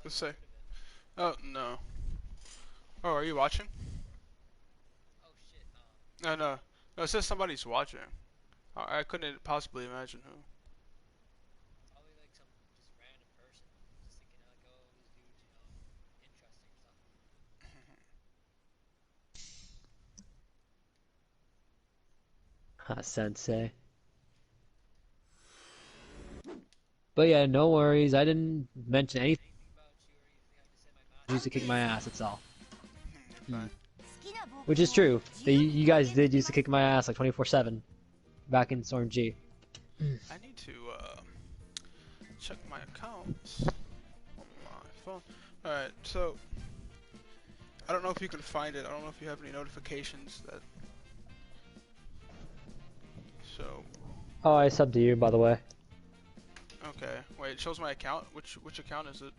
Let's say. Oh no. Oh, are you watching? No, no. No, it says somebody's watching. I couldn't possibly imagine who. Sensei. But yeah, no worries. I didn't mention anything. Used to kick my ass. That's all. You're Hmm. fine. Which is true. You guys did used to kick my ass like 24/7 back in Storm G. I need to check my accounts on my phone. Alright, so I don't know if you can find it. I don't know if you have any notifications that. So Oh, I subbed to you, by the way. okay, wait. It shows my account. Which account is it?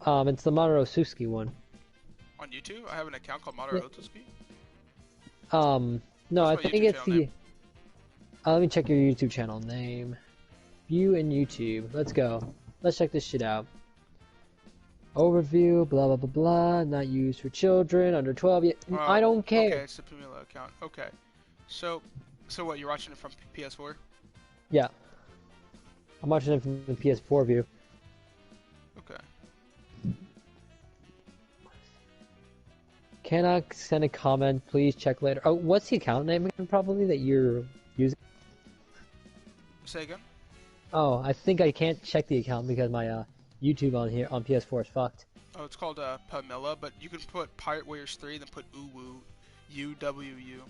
It's the Mamoru Suzuki one. On YouTube? I have an account called Yeah. Mamoru Otosuki. No, What's I my think YouTube it's channel the. name? Let me check your YouTube channel name. View and YouTube. Let's go. Let's check this shit out. Overview. Blah blah blah blah. Not used for children under 12 yet. I don't Okay, care. it's the Pumila account. Okay, so what? You're watching it from PS4? Yeah, I'm watching it from the PS4 view. Okay. Can I send a comment? Please check later. Oh, what's the account name again? Probably that you're using. Say again. Oh, I think I can't check the account because my YouTube on here on PS4 is fucked. Oh, it's called Pamela, but you can put Pirate Warriors 3, then put Uwu, UWU.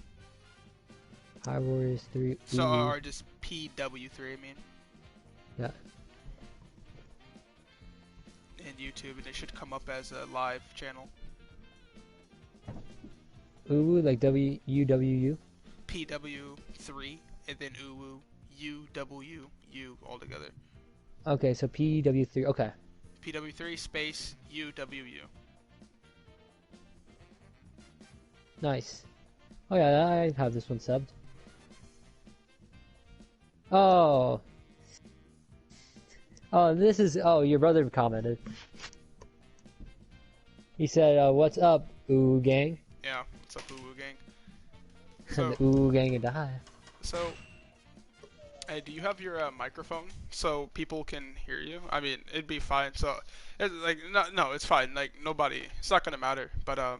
High Warriors 3. So, Ooh. or just PW3, I mean. Yeah. In YouTube, and it should come up as a live channel. Ooh, like WUWU. PW3, and then Uwu, UWU, all together. Okay, so PW3. Okay. PW3 space UWU. Nice. Oh yeah, I have this one subbed. Oh. Oh, this is. Oh, your brother commented. He said, "What's up, Ooh gang?" Yeah, what's up, Uwu gang? And So, the Ooh gang and die. so, hey, do you have your microphone so people can hear you? I mean, it'd be fine. So, it's like, no, it's fine. Like, nobody, it's not gonna matter. But oh,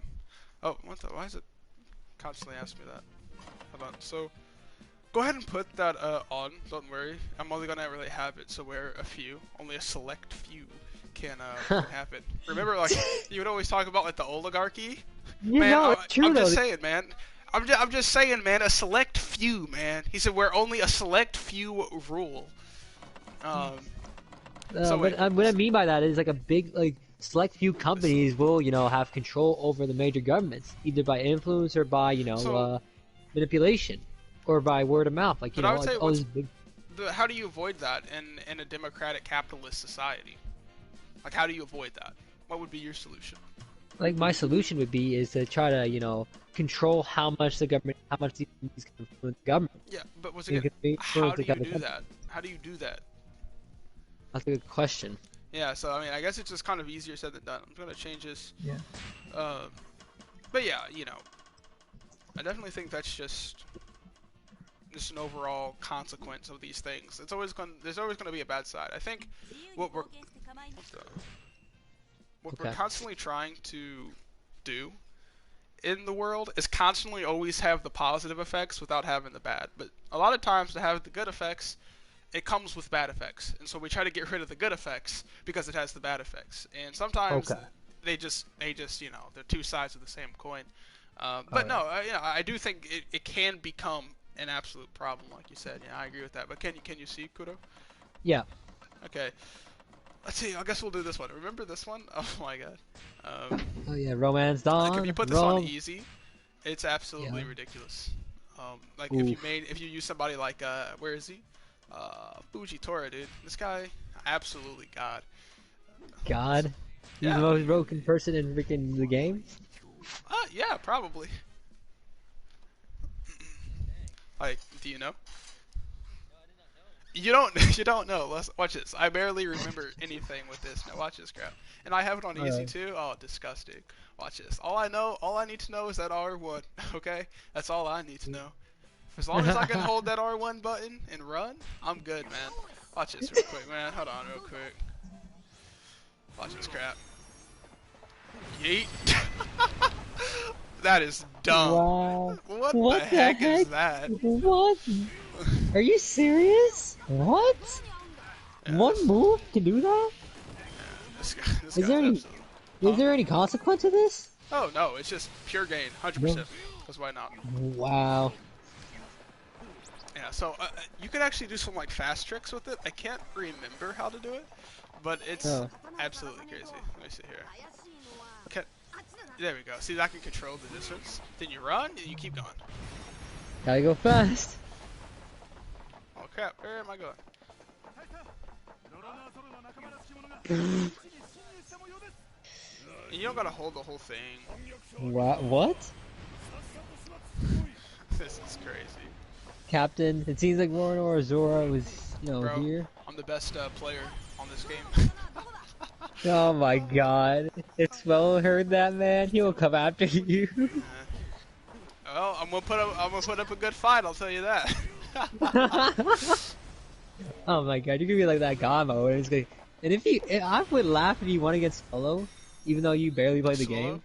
what the? Why is it constantly asking me that? Hold on. So, go ahead and put that on. Don't worry. I'm only gonna really have it so where only a select few can have it. Remember, like you would always talk about like the oligarchy. You Man, know, it's true I'm though. just saying, man. I'm just saying, man. A select few, man. He said where only a select few rule. So wait. What I mean by that is like a big, like select few companies will, have control over the major governments, either by influence or by, So, manipulation, or by word of mouth. Like, but I would say, like all these big. how do you avoid that in a democratic capitalist society? Like, how do you avoid that? What would be your solution? Like my solution would be is to try to, control how much the government, how much these companies can influence the government. Yeah, but once You again, can how influence do the you government. do that? How do you do that? That's a good question. Yeah, so I mean, I guess it's just kind of easier said than done. I'm gonna change this. Yeah. But yeah, I definitely think that's just an overall consequence of these things. There's always gonna be a bad side. I think what we're what we're Okay. constantly trying to do in the world is constantly always have the positive effects without having the bad. But a lot of times to have the good effects, it comes with bad effects, and so we try to get rid of the good effects because it has the bad effects. And sometimes Okay. they just they're two sides of the same coin. Oh But yeah. no, I do think it can become an absolute problem, like you said. Yeah, I agree with that. But can you see Kudo? Yeah. Okay, let's see. I guess we'll do this one. Remember this one? Oh my god. Um, Oh yeah. Romance like if you Dawn. put this on Rom. easy, it's absolutely Yeah. ridiculous. Like Oof. if you use somebody like where is he? Fujitora, dude. This guy, absolutely god. God. He's the Yeah. most broken person in freaking the game. Yeah, probably. Like, do you know? you don't know. Let's watch this. I barely remember anything with this. Now watch this crap. And I have it on easy Alright. too. Oh, disgusting. Watch this. All I need to know is that R1. Okay, that's all I need to know. As long as I can hold that R1 button and run, I'm good, man. Watch this real quick, man. Hold on real quick. Watch this crap. Yeet. That is dumb. Wow. What the What the heck is heck? that? What? Are you serious? What? Yeah, One move to do that? this Is guy's there any absolutely. Huh? is there any consequence to this? Oh no, it's just pure gain, No. 100%. Because why not? Wow. Yeah, so you could actually do some like fast tricks with it. I can't remember how to do it, but it's Oh. absolutely crazy. Let me see here. Can, there we go. See, I can control the distance. Then you run and you keep going. Gotta go fast. Oh crap, where am I going? And you don't gotta hold the whole thing. What? This is crazy. Captain, it seems like Rorinor Zora was, Bro, here. I'm the best player on this game. Oh my god. If Swell heard that, man, he will come after you. Well, I'm gonna put up a good fight, I'll tell you that. Oh my god, you're gonna be like that Gamo, and it's like, and if I would laugh if you won against Solo, even though you barely played the Solo? game.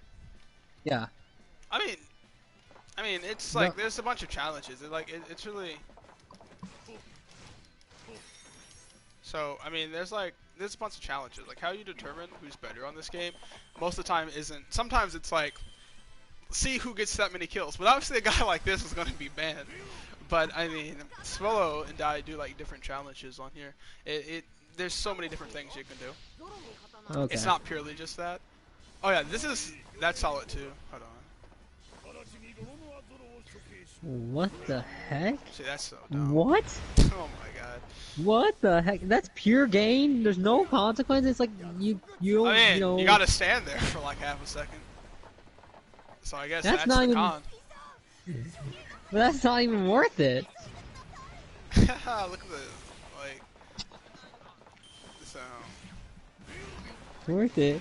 Yeah. I mean, it's No. like there's a bunch of challenges. It's really. So I mean, there's a bunch of challenges. Like how you determine who's better on this game, most of the time isn't. Sometimes it's like, see who gets that many kills. But obviously, a guy like this is gonna be banned. But I mean, Swallow and I do like different challenges on here. There's so many different things you can do. Okay. It's not purely just that. Oh yeah, that's solid too. Hold on. What the heck? See, that's so dumb. What? Oh my god. What the heck? That's pure gain. There's no consequence. It's like you I mean, you know. you gotta stand there for like half a second. So I guess That's that's not the even- con. But that's not even worth it. Look at the like. So Worth it.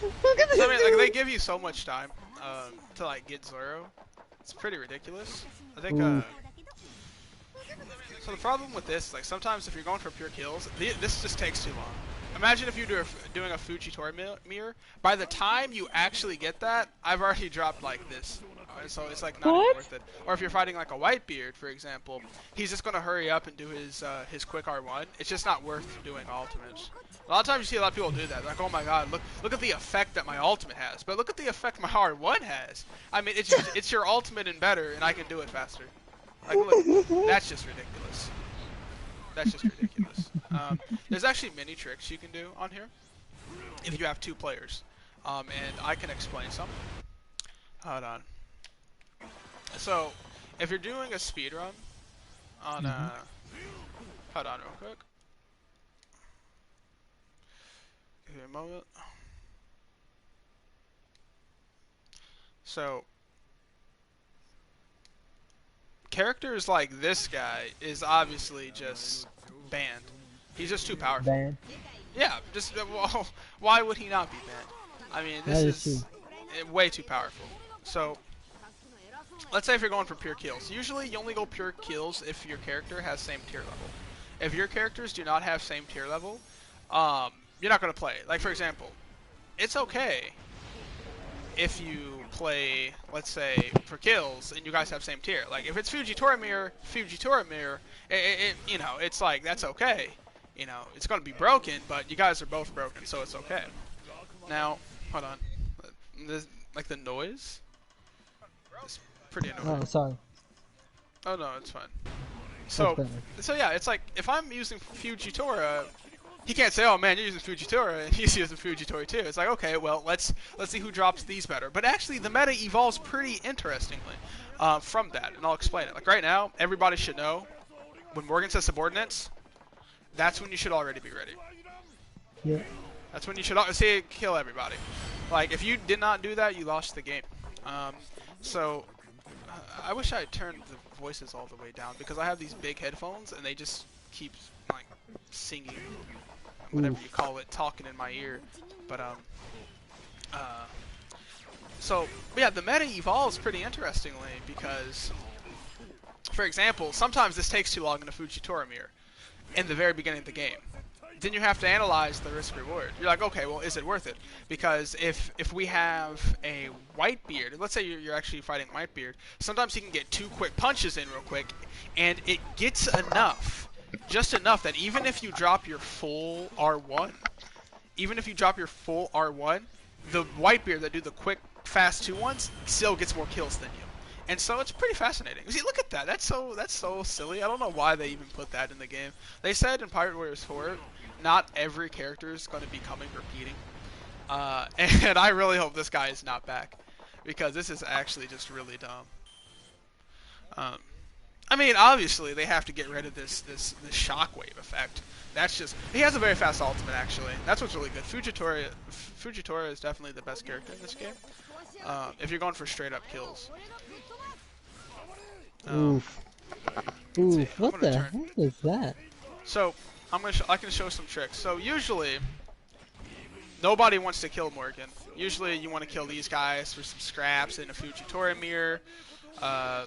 Look at this. I mean, like dude. they give you so much time to like get Zoro. It's pretty ridiculous. I think. Ooh. So the problem with this, like sometimes if you're going for pure kills, this just takes too long. Imagine if you're doing a Fujitora mirror. By the time you actually get that, I've already dropped like this. So it's like not even What? worth it. Or if you're fighting like a Whitebeard, for example, he's just gonna hurry up and do his quick R1. It's just not worth doing ultimates. A lot of times you see a lot of people do that. Like, oh my god, look at the effect that my ultimate has. But look at the effect my R1 has. I mean, it's your ultimate and better, and I can do it faster. Like, look, that's just ridiculous. That's just ridiculous. There's actually many tricks you can do on here if you have two players, and I can explain some. Hold on. So, if you're doing a speed run on hold on real quick. Give me a moment. So, characters like this guy is obviously just banned. He's just too powerful. Ban. Yeah, just well, why would he not be banned? I mean, this That is is way too powerful. So, let's say if you're going for pure kills. Usually, you only go pure kills if your character has same tier level. If your characters do not have same tier level, you're not gonna play. Like for example, it's okay if you play, let's say, for kills and you guys have same tier. Like if it's Fujitora mirror, you know, it's like that's okay. You know, it's gonna be broken, but you guys are both broken, so it's okay. Now, hold on. This, like the noise is pretty annoying. Oh, sorry. Oh no, it's fine. That's So, better. so yeah, it's like if I'm using Fujitora, he can't say, "Oh man, you're using Fujitora," and he's using Fujitora too. It's like, okay, well, let's see who drops these better. But actually, the meta evolves pretty interestingly from that, and I'll explain it. Like right now, everybody should know when Morgan says subordinates, that's when you should already be ready. Yeah. That's when you should say kill everybody. Like if you did not do that, you lost the game. So I wish I had turned the voices all the way down because I have these big headphones and they just keeps like singing, whatever you Oof. call it, talking in my ear. But uh, so yeah, the meta evolves pretty interestingly because, for example, sometimes this takes too long in a Fujitora mirror in the very beginning of the game. Then you have to analyze the risk reward. You're like, okay, well, is it worth it? Because if we have a Whitebeard, let's say you're actually fighting Whitebeard, sometimes he can get 2 quick punches in real quick, and it gets enough, just enough that even if you drop your full R1, even if you drop your full R1, the Whitebeard that do the quick, fast 2-1s still gets more kills than you. And so it's pretty fascinating. See, look at that. That's so silly. I don't know why they even put that in the game. They said in Pirate Warriors 4, not every character is going to be coming repeating. And I really hope this guy is not back, because this is actually just really dumb. Um, I mean, obviously they have to get rid of this shockwave effect. That's just, he has a very fast ultimate actually. That's what's really good. Fujitora is definitely the best character in this game. If you're going for straight up kills. Um, Oof. let's see. Oof. I'm What gonna the turn. heck is that? So I can show some tricks. So usually nobody wants to kill Morgan. Usually you want to kill these guys for some scraps in a Fujitora mirror. Uh,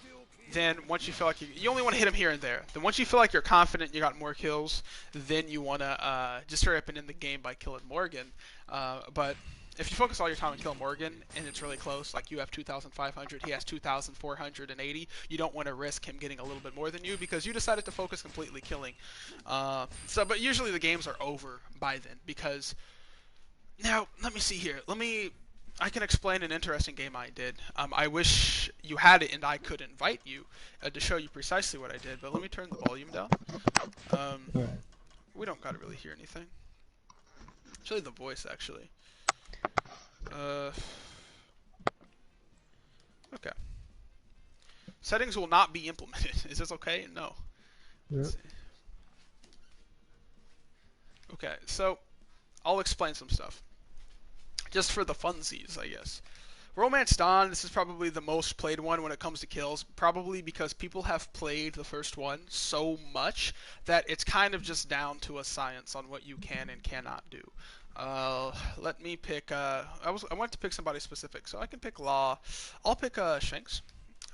then once you feel like you only want to hit him here and there. Then once you feel like you're confident you got more kills, then you want to just hurry up and end the game by killing Morgan. But if you focus all your time on killing Morgan and it's really close, like you have 2,500, he has 2,480, you don't want to risk him getting a little bit more than you because you decided to focus completely killing. But usually the games are over by then because now let me see here. I can explain an interesting game I did. I wish you had it and I could invite you to show you precisely what I did, but let me turn the volume down. Um, Alright. we don't gotta really hear anything. It's really the voice, actually. Uh, okay. Settings will not be implemented. Is this okay? No. Let's Yep. see. Okay, so I'll explain some stuff. Just for the funsies, I guess. Romance Dawn, this is probably the most played one when it comes to kills, probably because people have played the first one so much that it's kind of just down to a science on what you can and cannot do. Let me pick. I want to pick somebody specific, so I can pick Law. I'll pick Shanks.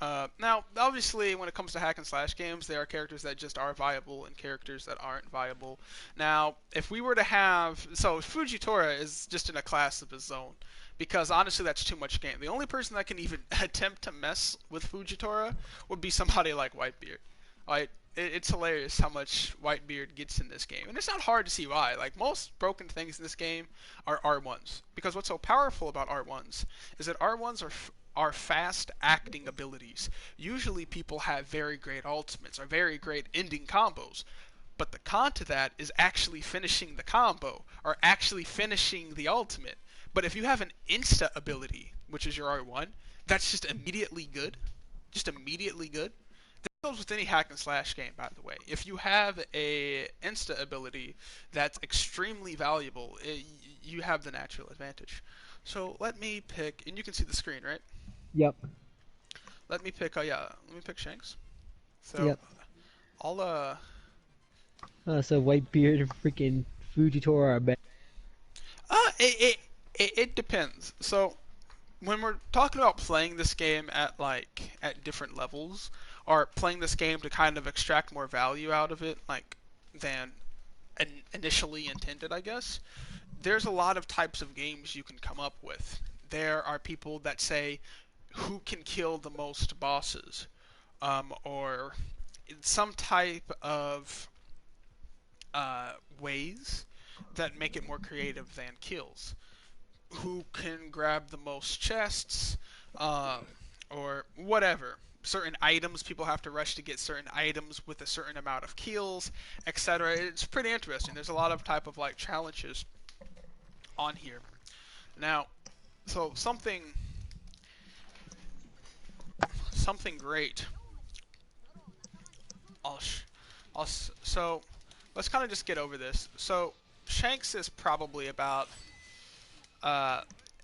Now, obviously, when it comes to hack and slash games, there are characters that just are viable and characters that aren't viable. Now, if we were to have, so Fujitora is just in a class of his own, because honestly, that's too much game. The only person that can even attempt to mess with Fujitora would be somebody like Whitebeard. Right? It's hilarious how much Whitebeard gets in this game, and it's not hard to see why. Like most broken things in this game are R1s, because what's so powerful about R1s is that R1s are fast acting abilities. Usually people have very great ultimates or very great ending combos. But the con to that is actually finishing the combo or actually finishing the ultimate. But if you have an insta ability, which is your R1, that's just immediately good. Just immediately good. That goes with any hack and slash game, by the way. If you have a insta ability that's extremely valuable, you have the natural advantage. So let me pick, and you can see the screen, right? Yep. Let me pick Shanks. So Yep. I'll So Whitebeard and freaking Fujitora are bad. uh it, it depends. So when we're talking about playing this game at different levels, or playing this game to kind of extract more value out of it, like than initially intended, I guess. There's a lot of types of games you can come up with. There are people that say, who can kill the most bosses, or some type of ways that make it more creative than kills. Who can grab the most chests, um, or whatever. Certain items, people have to rush to get certain items with a certain amount of kills, etc. It's pretty interesting. There's a lot of type of like challenges on here. Now, so something great. I'll, so let's kind of just get over this. So Shanks is probably about.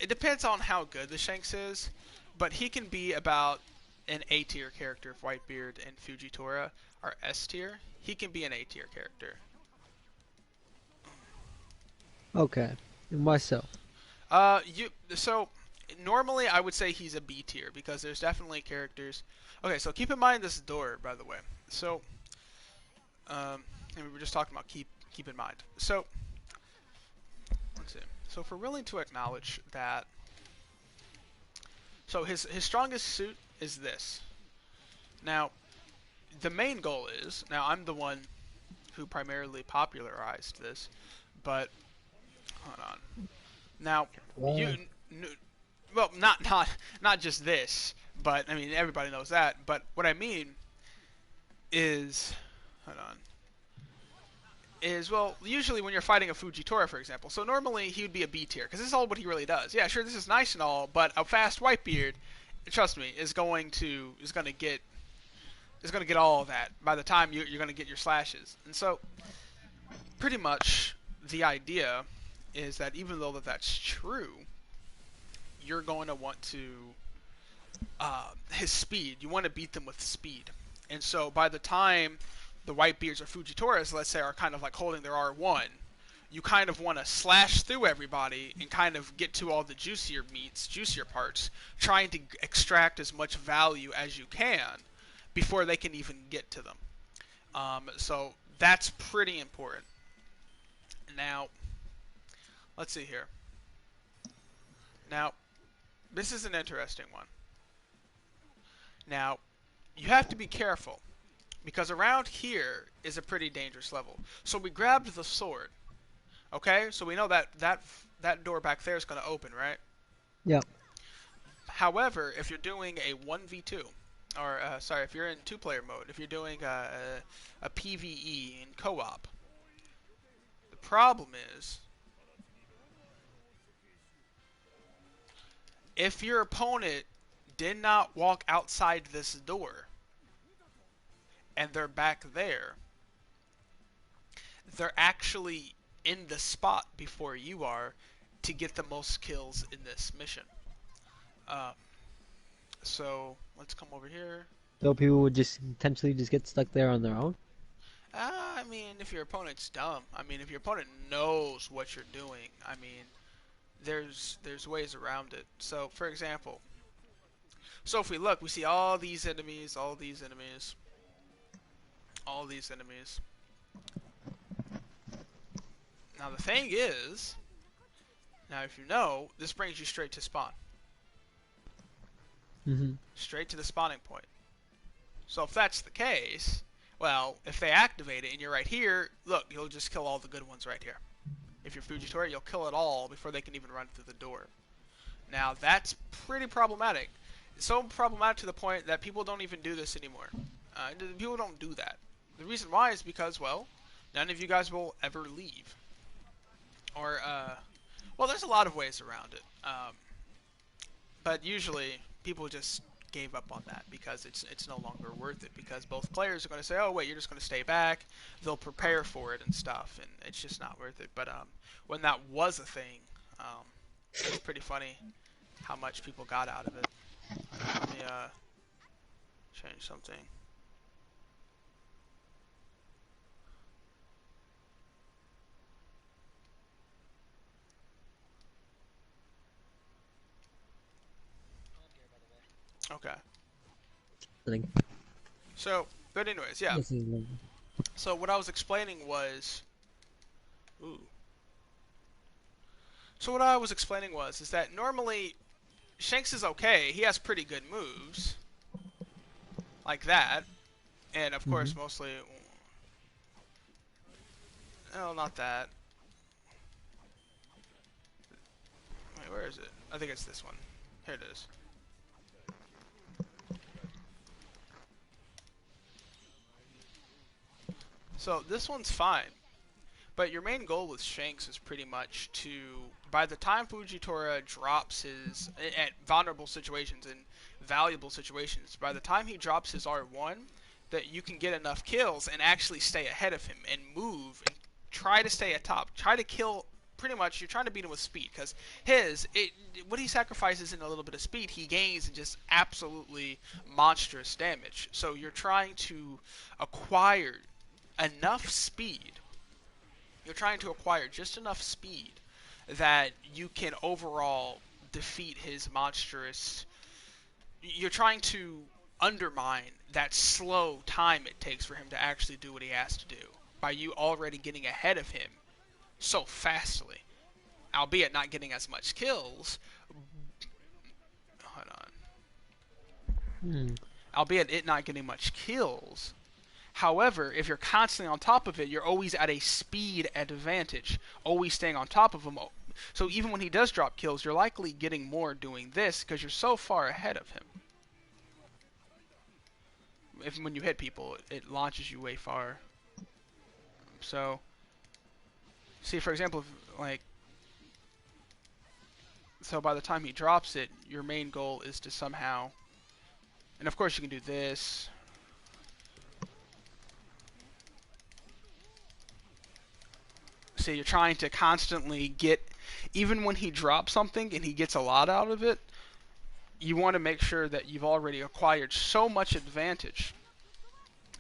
It depends on how good the Shanks is, but he can be about an A tier character of Whitebeard and Fujitora. are S tier, he can be an A tier character. Okay. And why so? So normally I would say he's a B tier because there's definitely characters. Okay, so keep in mind this door, by the way. So, and we were just talking about keep in mind. So let's see. So if we're willing to acknowledge that, so his strongest suit is this. Now, the main goal is, now I'm the one who primarily popularized this, but hold on. Now, you, Well, well, not just this, but I mean everybody knows that. But what I mean is, hold on, is well, usually when you're fighting a Fujitora, for example, so normally he would be a B tier because this is all what he really does. Yeah, sure, this is nice and all, but a fast Whitebeard, trust me, is going to get all of that by the time you're going to get your slashes. And so, pretty much, the idea is that even though that's true, you're going to want to his speed. You want to beat them with speed. And so by the time the Whitebeards or Fujitoras, let's say, are kind of like holding their R1, you kind of want to slash through everybody and kind of get to all the juicier meats, juicier parts, trying to extract as much value as you can before they can even get to them. So that's pretty important. Now, let's see here. Now, this is an interesting one. Now, you have to be careful because around here is a pretty dangerous level. So we grabbed the sword. Okay, so we know that door back there is going to open, right? yeah. However, if you're doing a 1v2, or sorry, if you're in two-player mode, if you're doing a PvE in co-op, the problem is if your opponent did not walk outside this door and they're back there, they're actually in the spot before you are to get the most kills in this mission. Um, so let's come over here. So people would just intentionally just get stuck there on their own? I mean, if your opponent's dumb, I mean, if your opponent knows what you're doing, I mean, there's ways around it. So, for example, so if we look, we see all these enemies, all these enemies, all these enemies. Now the thing is, now if you know, this brings you straight to spawn. Mm-hmm. Straight to the spawning point. So if that's the case, well, if they activate it and you're right here, look, you'll just kill all the good ones right here. If you're Fujitora, you'll kill it all before they can even run through the door. Now that's pretty problematic. It's so problematic to the point that people don't even do this anymore. People don't do that. The reason why is because, well, none of you guys will ever leave. Or, well, there's a lot of ways around it. But usually, people just gave up on that because it's no longer worth it. Because both players are going to say, oh, wait, you're just going to stay back. They'll prepare for it and stuff, and it's just not worth it. But when that was a thing, it's pretty funny how much people got out of it. Let me change something. Okay. So, but anyways, yeah. So what I was explaining was, ooh. So what I was explaining was is that normally Shanks is okay. He has pretty good moves, like that, and of Mm-hmm. course mostly, no, not that. Wait, where is it? I think it's this one. Here it is. So this one's fine. But your main goal with Shanks is pretty much to, by the time Fujitora drops his, at vulnerable situations and valuable situations, by the time he drops his R1, that you can get enough kills and actually stay ahead of him and move and try to stay atop. Try to kill pretty much you're trying to beat him with speed because what he sacrifices in a little bit of speed, he gains in just absolutely monstrous damage. So you're trying to acquire enough speed. You're trying to acquire just enough speed that you can overall defeat his monstrous. You're trying to undermine that slow time it takes for him to actually do what he has to do by you already getting ahead of him so fastly, albeit not getting as much kills. Hold on. Hmm. Albeit it not getting much kills. However, if you're constantly on top of it, you're always at a speed advantage, always staying on top of him. So even when he does drop kills, you're likely getting more doing this because you're so far ahead of him. If when you hit people, it launches you way far. So, see, for example, like, so by the time he drops it, your main goal is to somehow, and of course you can do this. So you're trying to constantly get, even when he drops something and he gets a lot out of it, you want to make sure that you've already acquired so much advantage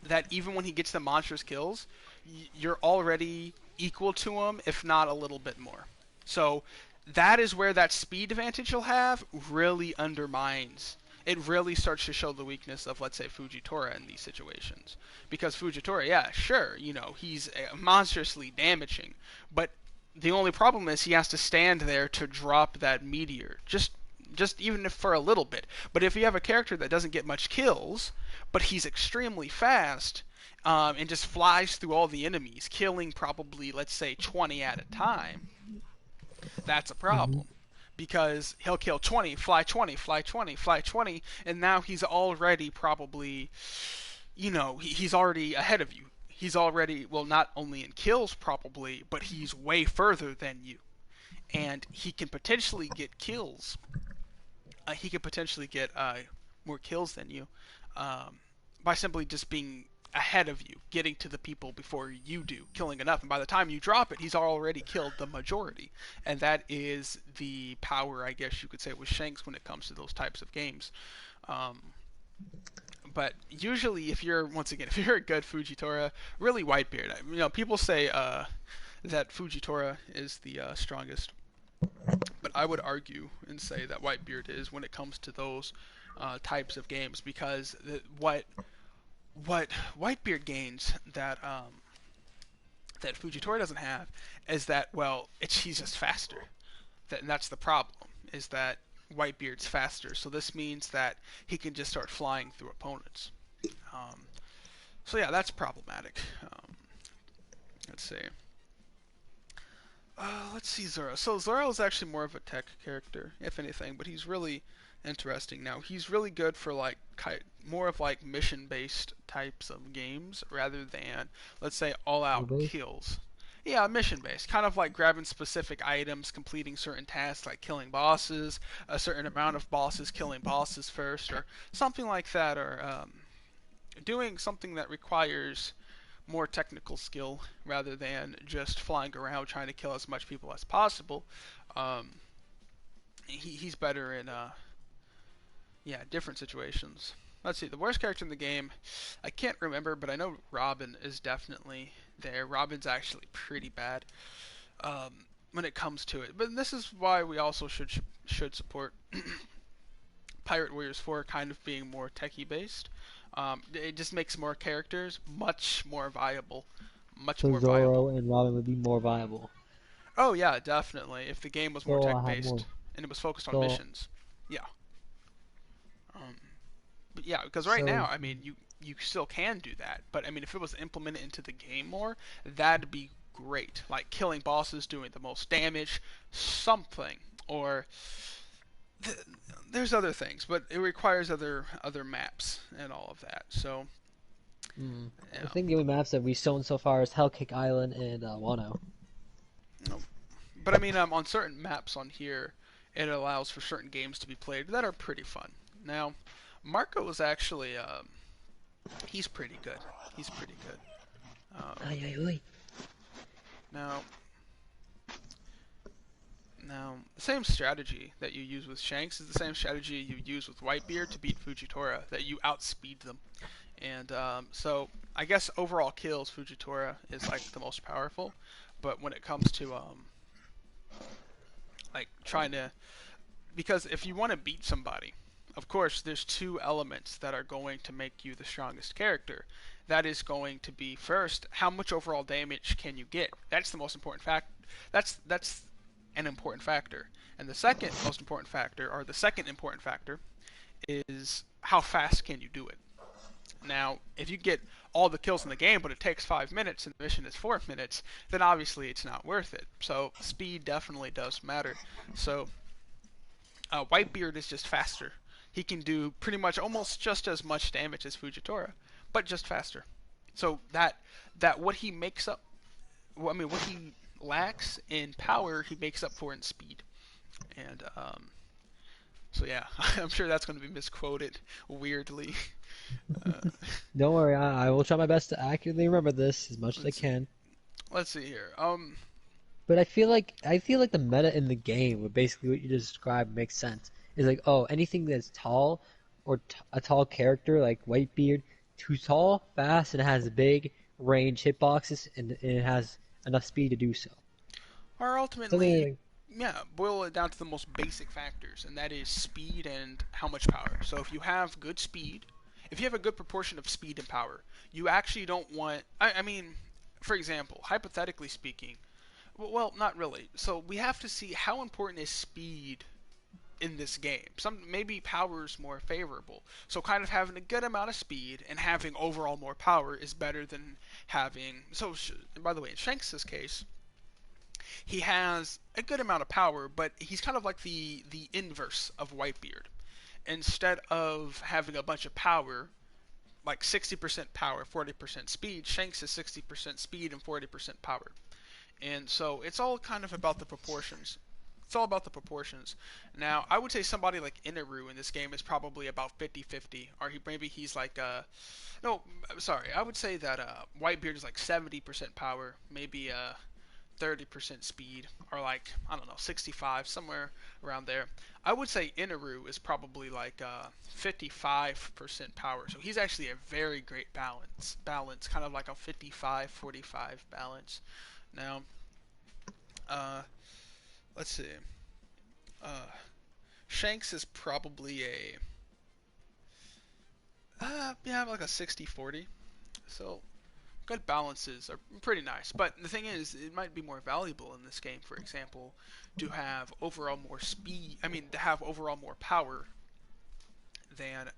that even when he gets the monstrous kills, you're already equal to him, if not a little bit more. So that is where that speed advantage you'll have really undermines. It really starts to show the weakness of, let's say, Fujitora in these situations. Because Fujitora, yeah, sure, he's monstrously damaging, but the only problem is he has to stand there to drop that meteor. Just even if for a little bit. But if you have a character that doesn't get much kills, but he's extremely fast, and just flies through all the enemies, killing probably, let's say, 20 at a time, that's a Hmm. problem. Because he'll kill 20, fly 20, fly 20, fly 20, and now he's already probably, he's already ahead of you. He's already, well, not only in kills probably, but he's way further than you. And he can potentially get kills. He could potentially get more kills than you um, by simply just being ahead of you, getting to the people before you do, killing enough. And by the time you drop it, he's already killed the majority. And that is the power, I guess you could say, with Shanks when it comes to those types of games. Um, but usually, once again, if you're a good Fujitora, really Whitebeard. People say that Fujitora is the strongest, but I would argue and say that Whitebeard is when it comes to those types of games because what Whitebeard gains that Fujitora doesn't have is that, well, he's just faster. And that's the problem, is that Whitebeard's faster. So this means that he can just start flying through opponents. Um, so yeah, that's problematic. Let's see. Let's see Zoro. So Zoro is actually more of a tech character, if anything, but he's really interesting. Now he's really good for like more of like mission-based types of games rather than, let's say, all-out Base. kills. Yeah, mission-based, kind of like grabbing specific items, completing certain tasks like killing bosses, a certain amount of bosses, killing bosses first, or something like that, or doing something that requires more technical skill rather than just flying around trying to kill as much people as possible. Um, he's better in different situations. Let's see, the worst character in the game, I can't remember, but I know Robin is definitely there. Robin's actually pretty bad when it comes to it. But this is why we also should support Pirate Warriors 4 kind of being more techie based. It just makes more characters much more viable. Much So more Zoro viable. and Robin would be more viable. Oh yeah, definitely. If the game was more So tech I have more. based and it was focused on So missions, yeah. Um, but yeah, because right so now, I mean, you still can do that. But I mean, if it was implemented into the game more, that'd be great. Like killing bosses, doing the most damage, something. Or th- there's other things, but it requires other maps and all of that. So I yeah. think the only maps that we've shown so far is Hellkick Island and Wano. No. But I mean, on certain maps on here, it allows for certain games to be played that are pretty fun. Now, Marco is actually he's pretty good. He's pretty good. Um, Ay, ay, ay. now, Now, the same strategy that you use with Shanks is the same strategy you use with Whitebeard to beat Fujitora, that you outspeed them. And so I guess overall kills, Fujitora is like the most powerful. But when it comes to like trying to, because if you want to beat somebody, of course there's two elements that are going to make you the strongest character. That is going to be first, how much overall damage can you get? That's the most important fact. That's an important factor. And the second most important factor, or the second important factor, is how fast can you do it? Now, if you get all the kills in the game, but it takes 5 minutes and the mission is 4 minutes, then obviously it's not worth it. So speed definitely does matter. So Whitebeard is just faster. He can do pretty much almost just as much damage as Fujitora, but just faster. So that what he makes up, I mean, what he lacks in power, he makes up for in speed. And so yeah, I'm sure that's going to be misquoted weirdly. Uh, Don't worry, I will try my best to accurately remember this as much as I let's see. can. Let's see here. But I feel like the meta in the game, with basically what you just described, makes sense. Is like, oh, anything that's tall or a tall character like Whitebeard, too tall, fast, and it has big range hitboxes, and it has enough speed to do so. Or Something ultimately, like, yeah, boil it down to the most basic factors, and that is speed and how much power. So if you have good speed, if you have a good proportion of speed and power, you actually don't want. I mean, for example, hypothetically speaking, well, not really. So we have to see how important is speed in this game. Some maybe power is more favorable. So kind of having a good amount of speed and having overall more power is better than having. So by the way, in Shanks' case, he has a good amount of power, but he's kind of like the inverse of Whitebeard. Instead of having a bunch of power, like 60% power, 40% speed, Shanks is 60% speed and 40% power. And so it's all kind of about the proportions. It's all about the proportions. Now, I would say somebody like Inaru in this game is probably about 50-50, or maybe he's like no, sorry. I would say that Whitebeard is like 70% power, maybe 30% speed, or like, I don't know, 65, somewhere around there. I would say Inaru is probably like 55% power. So he's actually a very great balance, kind of like a 55-45 balance. Now, uh, let's see. Uh, Shanks is probably a yeah, like a 60-40. So good balances are pretty nice. But the thing is, it might be more valuable in this game, for example, to have overall more speed. I mean, to have overall more power than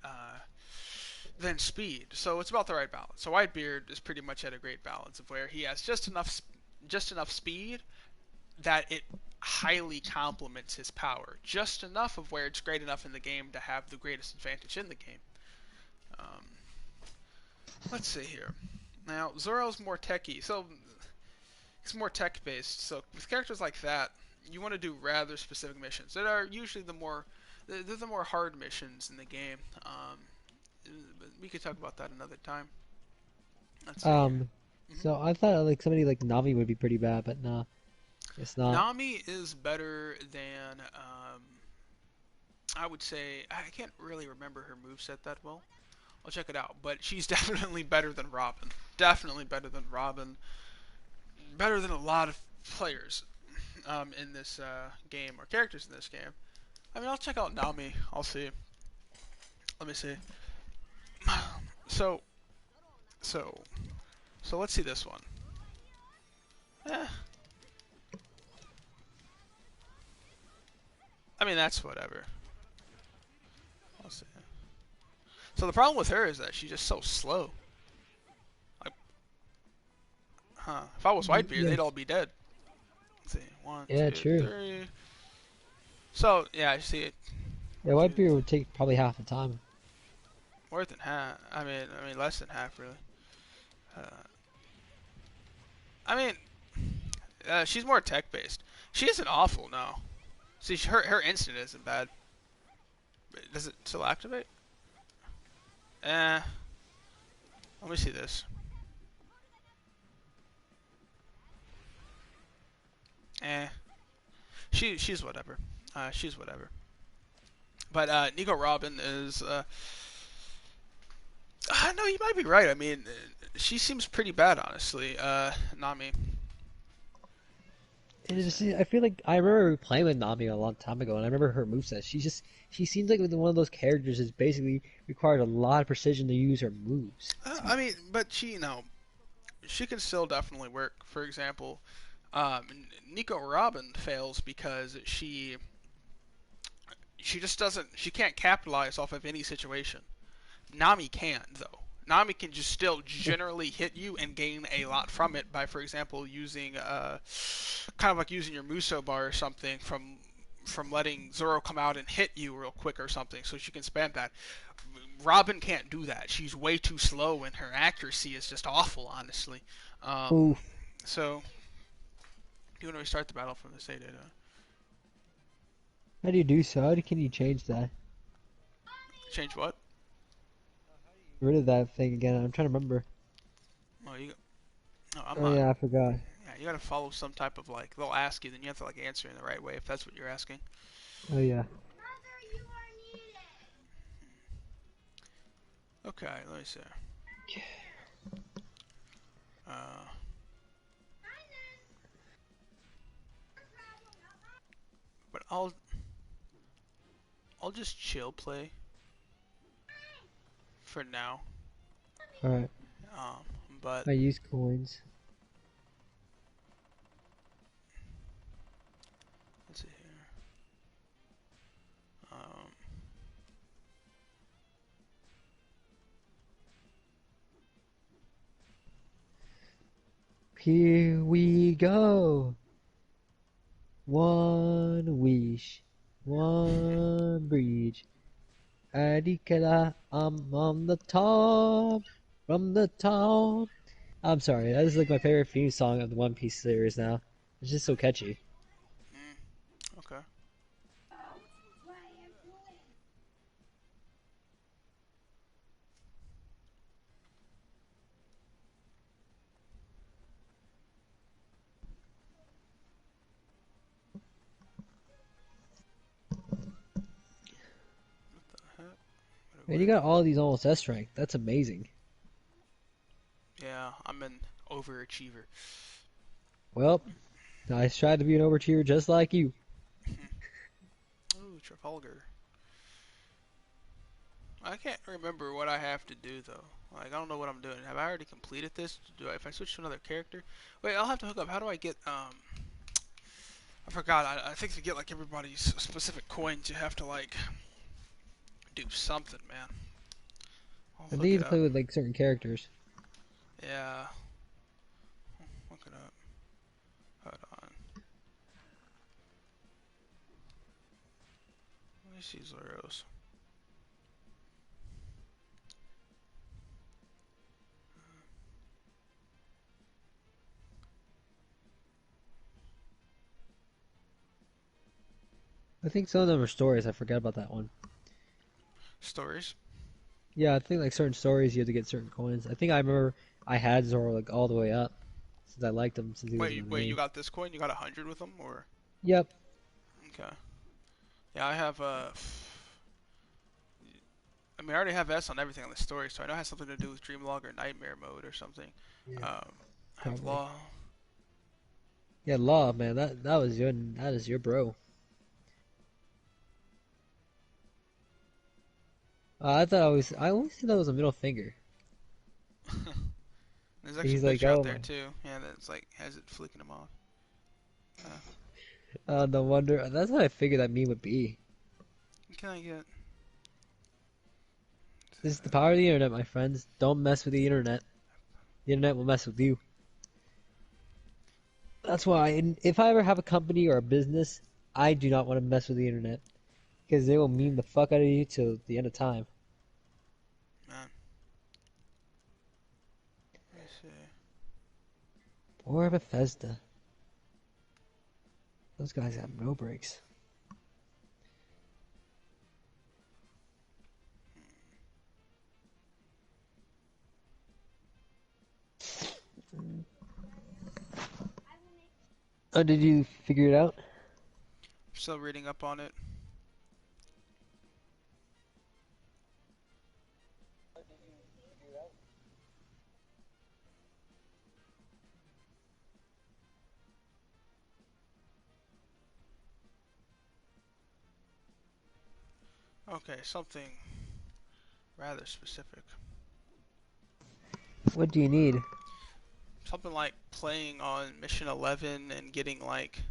than speed. So it's about the right balance. So Whitebeard is pretty much at a great balance of where he has just enough speed that it highly complements his power. Just enough of where it's great enough in the game to have the greatest advantage in the game. Um, let's see here. Now Zoro's more techy, so it's more tech based. So with characters like that, you want to do rather specific missions that are usually they're the more hard missions in the game. But we could talk about that another time. Let's see here. um, hmm so I thought like somebody like Nami would be pretty bad, but nah, it's not. Nami is better than I would say I can't really remember her moveset that well. I'll check it out, but she's definitely better than Robin. Definitely better than Robin. Better than a lot of players in this game or characters in this game. I mean, I'll check out Nami. I'll see. Let me see. So, so, so let's see this one. Eh, I mean that's whatever. I'll see. So the problem with her is that she's just so slow. Like, huh? If I was Whitebeard, Yeah, they'd all be dead. Let's see. One, yeah, two, true. three. So yeah, I see it. Yeah, Two, Whitebeard would take probably half the time. more than half. I mean less than half really. Uh, I mean, she's more tech based. She isn't awful, no. See, her instant isn't bad. Does it still activate? Eh. Let me see this. Eh. She's whatever. She's whatever. But Nico Robin is. No, you might be right. I mean, she seems pretty bad, honestly. Nami. Let's see. I feel like I remember playing with Nami a long time ago, and I remember her moveset. She seems like one of those characters that's basically required a lot of precision to use her moves. I mean, but she can still definitely work. For example, Nico Robin fails because she just doesn't she can't capitalize off of any situation. Nami can though. Nami can just still generally hit you and gain a lot from it by, for example, using kind of like using your Muso bar or something from letting Zoro come out and hit you real quick or something, so she can spam that. Robin can't do that. She's way too slow, and her accuracy is just awful, honestly. Um, Ooh, so you want to restart the battle from the state data. how do you do so? Can you change that? Change what? Get rid of that thing again. I'm trying to remember. Oh, you. No, I'm Oh not. yeah, I forgot. Yeah, you gotta follow some type of like. They'll ask you, then you have to like answer in the right way if that's what you're asking. Oh yeah. Okay, let me see. Uh, but I'll just chill play for now. All right. Um, but I use coins. let's see here. Here we go. One wish, one bridge. Adikala, I'm on the top, from the top. I'm sorry, that is like my favorite theme song of the One Piece series now. It's just so catchy. Okay. What the heck? What a And you weird. got all these almost S rank. That's amazing. Yeah, I'm an overachiever. Well, I tried to be an overachiever just like you. Ooh, Trafalgar. I can't remember what I have to do though. Like I don't know what I'm doing. Have I already completed this? If I switch to another character? Wait, I'll have to hook up. How do I get I forgot. I think to get like everybody's specific coins, you have to like do something, man. I'll I think look you it have to up. play with like certain characters. Yeah, look it up. Hold on. Let me see Zoro's. I think some of them are stories. I forgot about that one. Stories. Yeah, I think like certain stories you have to get certain coins. I think I remember I had Zoro like all the way up since I liked him since he was Wait, my wait. You main. got this coin? You got 100 with them, or? Yep. Okay. Yeah, I have I mean, I already have S on everything on the story, so I know it has something to do with Dreamlog or Nightmare mode or something. Yeah, I have probably. Law. Yeah, Law, man, that was your that is your bro. I always thought that was a middle finger. There's actually He's a like, picture out oh there my, too. Yeah, that's like has it flicking them off. no wonder. That's what I figured that meme would be. Can I get? This is the power of the internet, my friends. Don't mess with the internet. The internet will mess with you. That's why, if I ever have a company or a business, I do not want to mess with the internet because they will meme the fuck out of you till the end of time. Man, let me see. Or Bethesda. Those guys have no brakes. Oh, did you figure it out? Still reading up on it. Okay, something rather specific. What do you need? Something like playing on mission 11 and getting like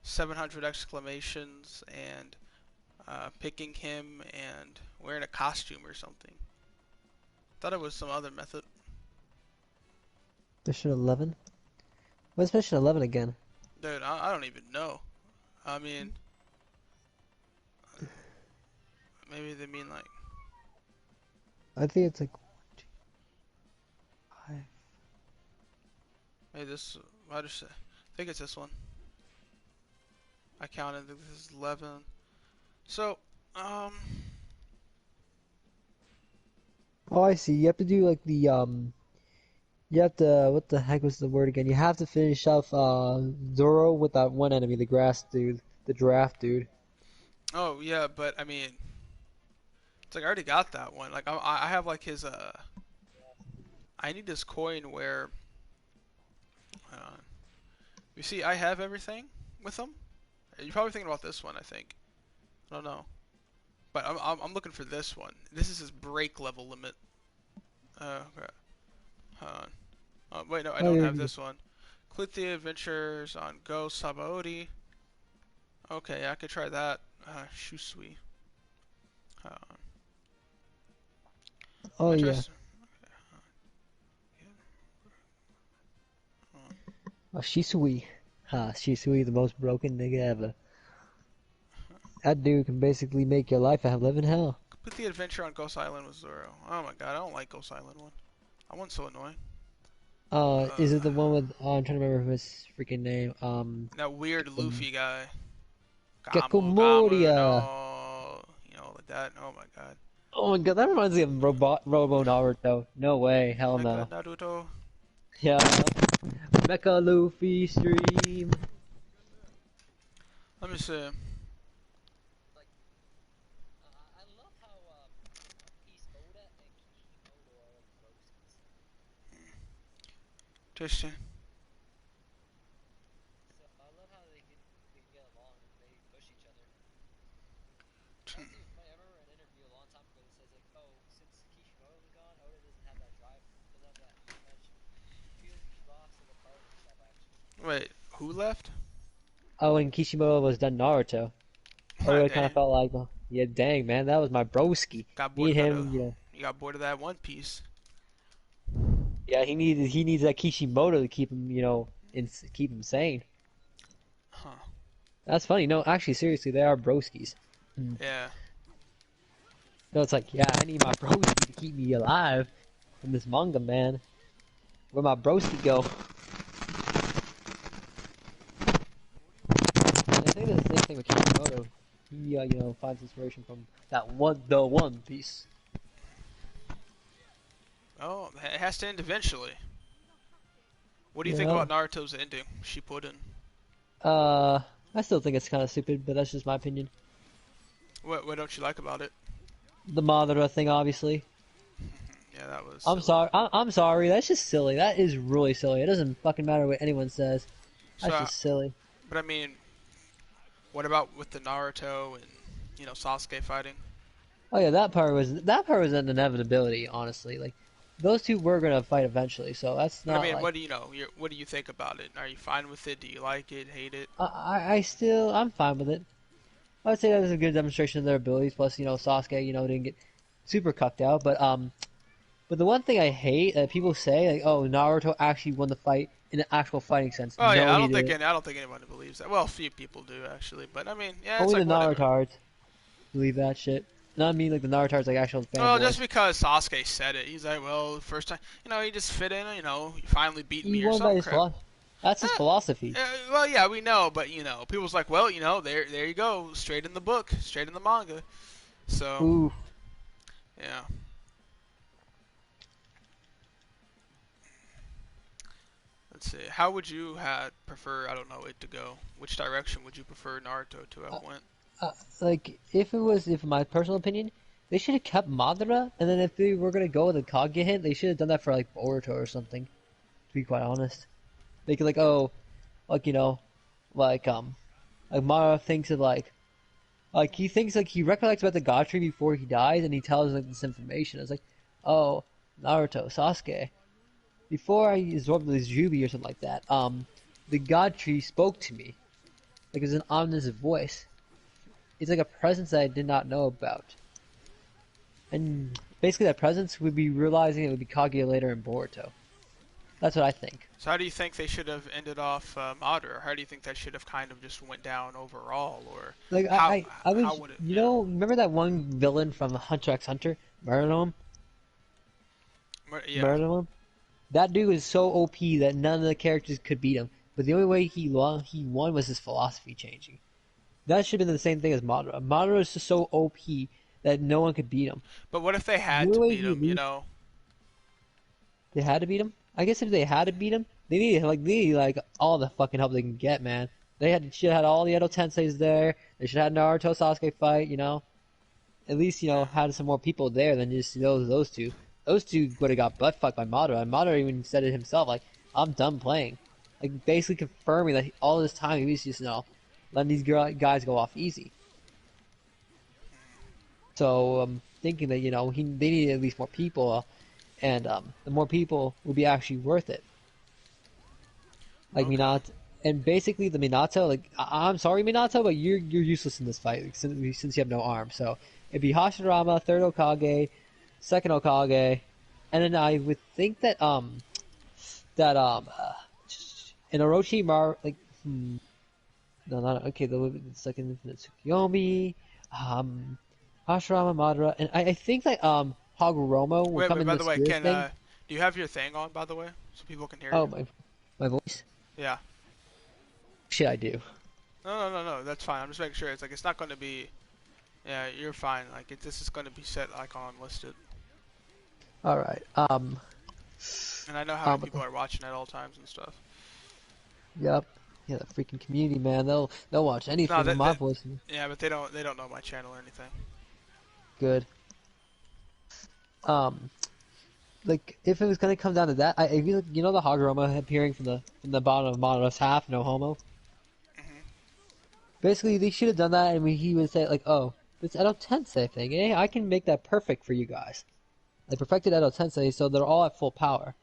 700 exclamations and picking him and wearing a costume or something. Thought it was some other method. Mission 11? What's Mission 11 again? Dude, I don't even know. I mean, maybe they mean like, I think it's like 5. hey, this, I just, I think it's this one. I counted, this is 11. So, um, Oh, I see. You have to do like you have to, what the heck was the word again? You have to finish off Zoro with that one enemy, the grass dude, the giraffe dude. oh yeah, but I mean, it's like I already got that one. Like I have like his, I need this coin where, uh, you see, I have everything with him. You're probably thinking about this one, I think. I don't know. But I'm looking for this one. This is his break level limit. Okay. Hold on. Wait, no, I Oh, don't you're have good. this one. Complete the adventures on Go Sabaody. Okay, I could try that. Shusui. Uh, Oh let me try. yeah. Oh, Shisui. Ha, Shisui, the most broken nigga ever. That dude can basically make your life a living hell. Complete the adventure on Ghost Island with Zoro. Oh my god, I don't like Ghost Island one. That one's so annoying. Is Uh, it the one with? Oh, I'm trying to remember his freaking name. that weird Luffy guy. Gamu, Gamu, Gekkomoria. no. Like that. Oh my god. Oh my god, that reminds me of Robo Naruto. No way, hell Mecha no. Naruto. Yeah, Mecha Luffy stream. Let me see. Tasty. Wait, who left? Oh, when Kishimoto was done Naruto, Oda kind of Dang. felt like, oh, yeah, dang man, that was my broski. Got bored Me of and that. him, you know, You got bored of that One Piece. yeah, he needs that Kishimoto to keep him, keep him sane. Huh. That's funny. No, actually, seriously, they are broskies. Yeah. No, it's like, yeah, I need my broski to keep me alive in this manga, man. Where my broski go? And I think that's the same thing with Kishimoto. He, finds inspiration from the One Piece. Oh, it has to end eventually. What do you think Yeah. about Naruto's ending? Shippuden. Uh, I still think it's kind of stupid, but that's just my opinion. What don't you like about it? The Madara thing, obviously. Yeah, that was I'm silly. sorry. I'm sorry. That's just silly. That is really silly. It doesn't fucking matter what anyone says. So, That's just silly. but I mean, what about with the Naruto and Sasuke fighting? Oh yeah, that part was an inevitability. Honestly, like those two were gonna fight eventually. So that's But I not mean, like what do you think about it? Are you fine with it? Do you like it? Hate it? I'm fine with it. I would say that was a good demonstration of their abilities. Plus, Sasuke, didn't get super cucked out. But the one thing I hate that people say, like, oh, Naruto actually won the fight in an actual fighting sense. Oh yeah, No, he didn't. I don't think anybody believes that. Well, a few people do actually, but I mean, yeah, it's Only the like whatever. Narutards believe that shit. Not me, like the Narutards, like actual Well, just fanboys. because Sasuke said it, he's like, well, first time, he just fit in, you finally beat He me or won by some his crap. philosophy. That's his philosophy. Well, yeah, we know, but people's like, well, there you go, straight in the book, straight in the manga. So, Ooh, yeah, Let's see. How would you have prefer? I don't know it to go. Which direction would you prefer Naruto to have Uh, went? like if my personal opinion, they should have kept Madara, and then if they were gonna go with a Kage hit, they should have done that for like Boruto or something. To be quite honest, they could like like like like Madara thinks of like he thinks like he recollects about the God Tree before he dies, and he tells like this information. It's like, oh, Naruto, Sasuke, before I absorbed this Jubi or something like that, the God Tree spoke to me. Like it was an ominous voice. It's like a presence that I did not know about. And basically that presence would be realizing it would be Kaguya later in Boruto. That's what I think. So how do you think they should have ended off Madara? How do you think that should have kind of just went down overall, or Like how I how was, would it? you Yeah, know, remember that one villain from Hunter x Hunter, Murderum? yeah. Murderum? That dude was so OP that none of the characters could beat him. But the only way he won was his philosophy changing. That should have been the same thing as Madara. Madara is just so OP that no one could beat him. But what if they The had only to way beat he him? You lose, know, they had to beat him. I guess if they had to beat him, they need all the fucking help they can get, man. Should have had all the Edo Tenseis there. They should have had Naruto Sasuke fight. At least yeah. had some more people there than just those two. Those two would have got butt fucked by Madara, and Madara even said it himself, like, I'm done playing. Like, basically confirming that all this time he was just, letting these guys go off easy. So, thinking that, they needed at least more people, and the more people would be actually worth it. Like, Okay. Minato, and basically the Minato, like, I'm sorry, Minato, but you're useless in this fight, since you have no arm. So, it'd be Hashirama, third Okage, second Okage, and then I would think that in Orochi like no, not okay, the second Infinite Tsukiyomi, um Hashirama, Madara, and I think that Hagoromo will Wait, come wait. in By the the way, spirit can thing. do you have your thing on? By the way, so people can hear Oh, you. my voice. Yeah. Shit, I do. No, no, no, no. That's fine. I'm just making sure. It's like it's not going to be. Yeah, you're fine. Like this is going to be set like on unlisted. All right. And I know how many But people are watching at all times and stuff. yep. Yeah, the freaking community, man. They'll watch No, anything with my that voice. yeah, but they don't know my channel or anything. Good. Um, like if it was gonna come down to that, I feel like, the Hagoromo appearing from the bottom of Madara's half, no homo. Hmm. Basically, they should have done that, and he would say like, "Oh, this Edo Tensei thing, I can make that perfect for you guys." They perfected Edo Tensei, so they're all at full power.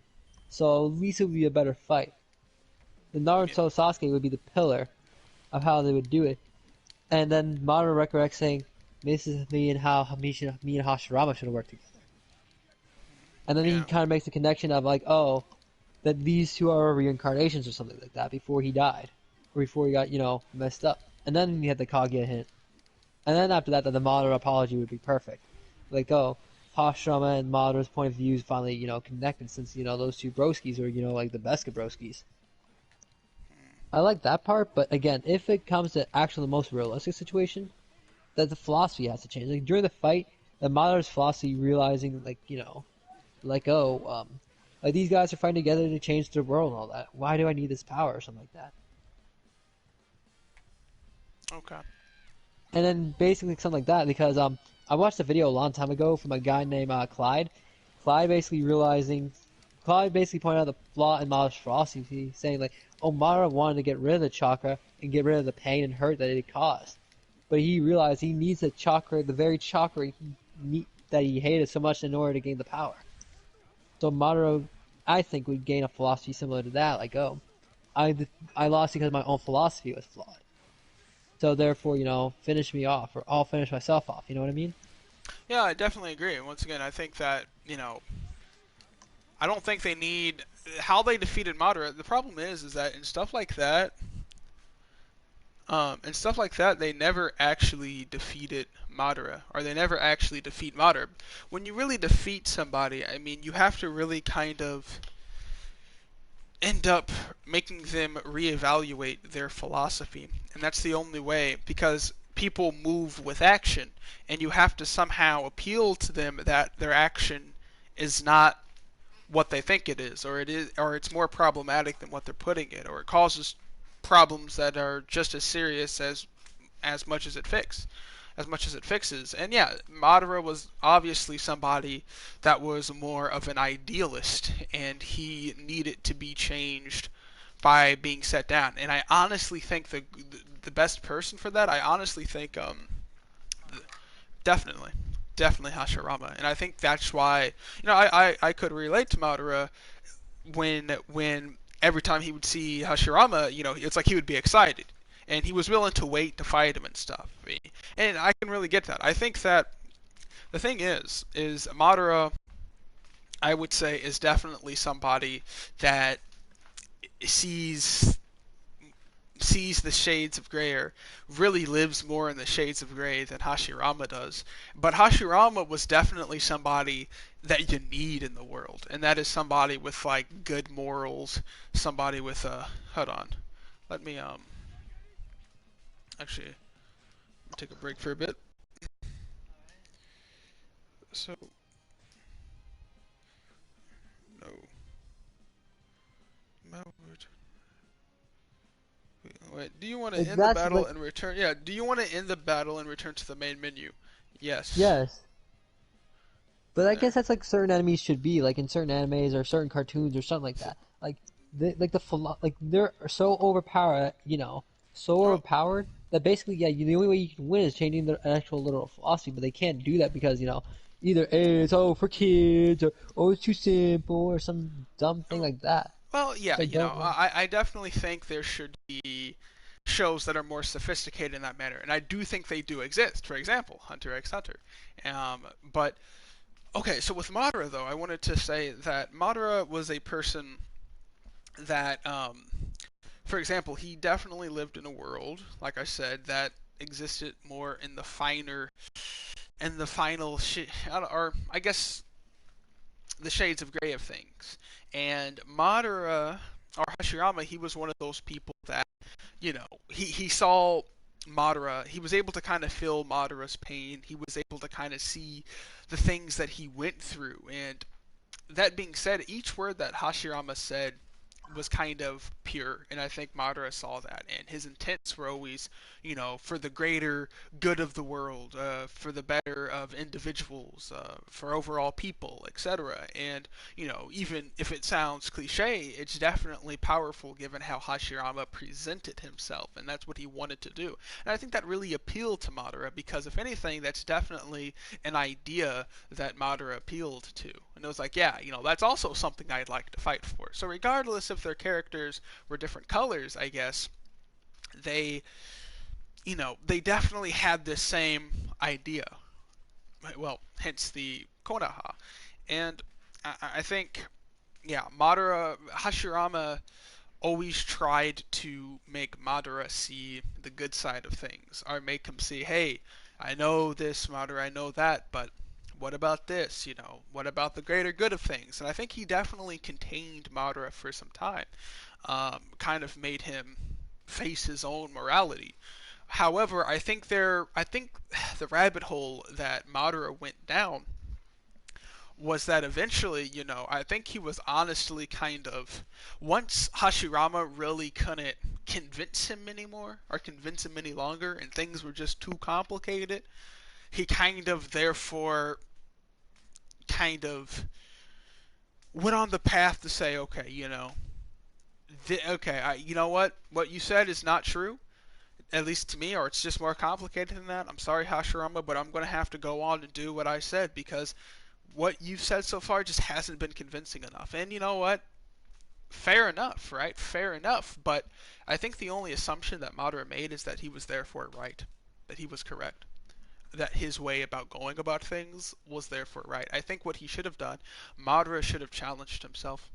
So at least it would be a better fight. The Yeah, Naruto Sasuke would be the pillar of how they would do it, and then Madara recollects saying, "This is me and how me and Hashirama should have worked together." And then he yeah, kind of makes a connection of like, "Oh, that these two are reincarnations or something like that before he died, or before he got messed up." And then you had the Kaguya hint. And then after that, the Madara apology would be perfect. Like, oh, Hashirama and Madara's point of views finally, connected since, those two broskies are, like the best of broskies. I like that part, but again, if it comes to actually the most realistic situation, that the philosophy has to change. Like during the fight, the Madara's philosophy realizing, like, like, oh, like these guys are fighting together to change the world and all that. Why do I need this power or something like that? okay. And then basically something like that because I watched a video a long time ago from a guy named Clyde. Clyde basically pointed out the flaw in Madara's philosophy, saying like, "Oh, Madara wanted to get rid of the chakra and get rid of the pain and hurt that it caused, but he realized he needs the chakra, the very chakra that he hated so much in order to gain the power." So Madara, I think, would gain a philosophy similar to that, like, "Oh, I lost because my own philosophy was flawed. So therefore, finish me off, or I'll finish myself off." You know what I mean? Yeah, I definitely agree. Once again, I think that I don't think they need how they defeated Madara. The problem is that in stuff like that, they never actually defeated Madara, or they never actually defeat Madara. When you really defeat somebody, I mean, you have to really kind of end up making them reevaluate their philosophy, and that's the only way because people move with action, and you have to somehow appeal to them that their action is not what they think it is, or it's more problematic than what they're putting it, or it causes problems that are just as serious as much as it fixes. And yeah, Madara was obviously somebody that was more of an idealist, and he needed to be changed by being set down. And I honestly think the best person for that, I honestly think definitely definitely Hashirama. And I think that's why I could relate to Madara when every time he would see Hashirama, it's like he would be excited, and he was willing to wait to fight him and stuff. And I can really get that. I think that the thing is Madara, I would say, is definitely somebody that sees sees the shades of gray, or really lives more in the shades of gray than Hashirama does. But Hashirama was definitely somebody that you need in the world, and that is somebody with like good morals, somebody with a hold on. Let me actually take a break for a bit. So no. Mode. Wait, do you want to Like end the that's battle like and return? Yeah, do you want to end the battle and return to the main menu? Yes. yes. But I There. guess that's like certain enemies should be, like in certain animes or certain cartoons or something like that. Like like they're so overpowered, so Well, overpowered that basically, yeah, the only way you can win is changing their actual literal philosophy. But they can't do that because either A, it's for kids, or it's too simple, or some dumb thing like that, Well, which yeah, I don't like. I definitely think there should be shows that are more sophisticated in that manner, and I do think they do exist. For example, Hunter x Hunter. But okay, so with Madara though, I wanted to say that Madara was a person that, for example, he definitely lived in a world, like I said, that existed more in the finer and the final shit, or I guess the shades of gray of things. And Madara or Hashirama, he was one of those people that he saw Madara. He was able to kind of feel Madara's pain. He was able to kind of see the things that he went through. And that being said, each word that Hashirama said was kind of pure, and I think Madara saw that, and his intents were always, for the greater good of the world, for the better of individuals, for overall people, etc. And even if it sounds cliche, it's definitely powerful given how Hashirama presented himself, and that's what he wanted to do. And I think that really appealed to Madara because, if anything, that's definitely an idea that Madara appealed to. And it was like, yeah, that's also something I'd like to fight for. So regardless if their characters were different colors, I guess, they, they definitely had this same idea. Well, hence the Konoha. And I think, yeah, Madara, Hashirama always tried to make Madara see the good side of things, or make him see, hey, I know this, Madara, I know that, but what about this? What about the greater good of things? And I think he definitely contained Madara for some time, kind of made him face his own morality. However, I think the rabbit hole that Madara went down was that eventually, I think he was honestly kind of, once Hashirama really couldn't convince him anymore or convince him any longer, and things were just too complicated, he kind of therefore kind of went on the path to say, okay, okay, you know what you said is not true, at least to me, or it's just more complicated than that. I'm sorry, Hashirama, but I'm going to have to go on and do what I said because what you've said so far just hasn't been convincing enough. And you know what? Fair enough, right? Fair enough. But I think the only assumption that Madara made is that he was therefore right, that he was correct, that his way about going about things was therefore right. I think what he should have done, Madara should have challenged himself.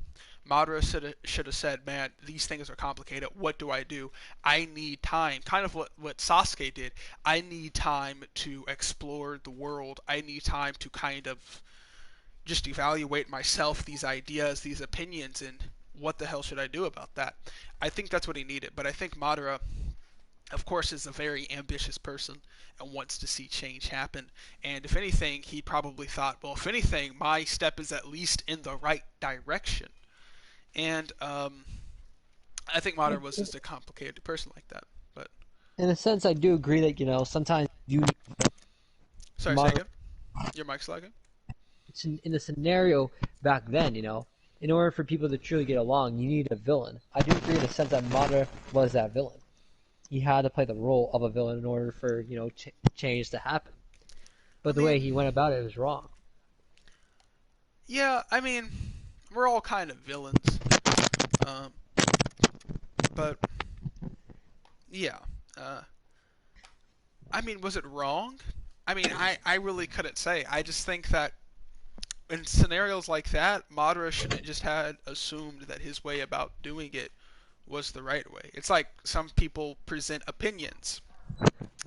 Madara should have said, man, these things are complicated. What do I do? I need time. Kind of what Sasuke did. I need time to explore the world. I need time to kind of just evaluate myself, these ideas, these opinions, and what the hell should I do about that? I think that's what he needed. But I think Madara of course, is a very ambitious person and wants to see change happen. And if anything, he probably thought, well, if anything, my step is at least in the right direction. And I think Madara was just a complicated person like that. But In a sense, I do agree that sometimes you need sorry, say moderate again. Your mic's lagging. in the scenario back then. In order for people to truly get along, you need a villain. I do agree in a sense that Madara was that villain. He had to play the role of a villain in order for change to happen. I But the way mean, he went about it was wrong. yeah, I mean, we're all kind of villains. Um, but yeah, uh, I mean, was it wrong? I mean, I really couldn't say. I just think that in scenarios like that, Madara should have just had assumed that his way about doing it was the right way. It's like some people present opinions,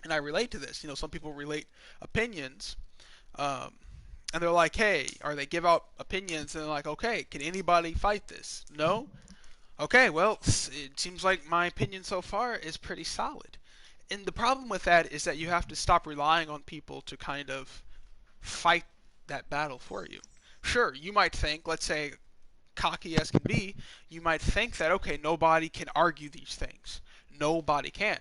and I relate to this. Some people relate opinions, um, and they're like, "Hey," or they give out opinions, and they're like, "Okay, can anybody fight this?" No. Okay, well, it seems like my opinion so far is pretty solid. And the problem with that is that you have to stop relying on people to kind of fight that battle for you. Sure, you might think, let's say, cocky as can be, you might think that, okay, nobody can argue these things. Nobody can.